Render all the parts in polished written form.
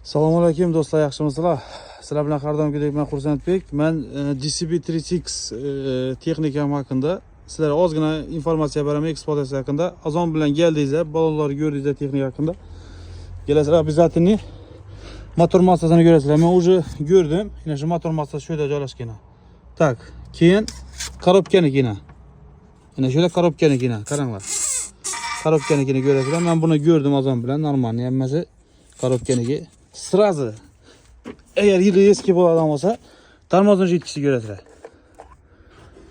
Assalomu alaykum do'stlar, yaxshimisizlar? Sizlar bilan har doimgidek men Xursandbek. Men DCB-3X texnikam haqida sizlarga ozgina informatsiya beraman, eksploatatsiya haqida. Azon bilan keldingizlar, balolarni ko'rdingizlar, texnika haqida. Kelasizlar, обязательно motor massasini ko'rasizlar. Men уже ko'rdim. Mana shu motor massasi shu yerda joylashgan. Tak, keyin korobkanikina. Mana shu yerda korobkanikina, qaranglar. Korobkanikini ko'rasizlar. Men buni ko'rdim Azon bilan, normal, hammasi korobkaniki. Sразу, eğer yılı eski bo'ladigan bo'lsa, tormozning jitkisi ko'rasizlar.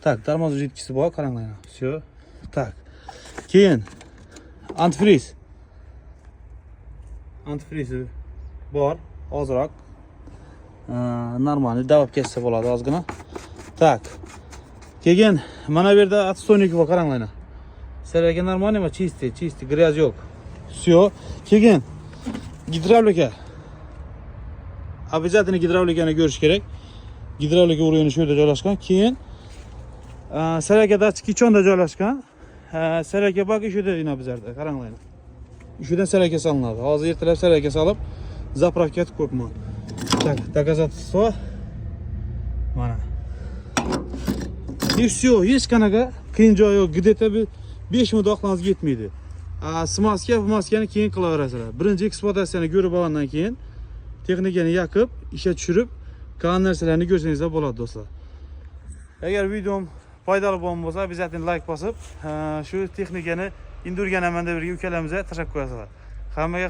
Tak, tormozning jitkisi bor, qaranglar. Все. Tak. Keyin antifriz. Antifrizi bor, ozroq. Normal, davab ketsa bo'ladi ozgina. Tak. Keyin mana bu yerda atstoynik bor, qaranglar. Sizlarga normal emas, чистый, gryaz yo'q. Все. Keyin gidravlika. Обязательно gidravlikani ko'rish kerak. Gidravlika urug'ini shu yerda joylashgan. Keyin salaka datchiki chonda joylashgan. Salaka bak shu yerda yana bizlarda. Qaranglar. Shundan salaka solinadi. Hozir ertalab salaka solib zapravka etib qo'yibman. Tak, доказательство. Mana. И все, hech qanaqa qiyin joyi yo'q. Где-то 5 minut vaqtingiz yetmaydi. Maskani keyin qilaverasizlar. Birinchi eksploatatsiyani ko'rib olgandan keyin texnikani yoqib, ishga tushirib, qolgan narsalarni ko'rsangizlar bo'ladi do'stlar. Agar videom foydali bo'lsa, обязательно like bosib, shu texnikani indirgan amanda birga ukalamizga tashakkur qilasizlar. Hammaga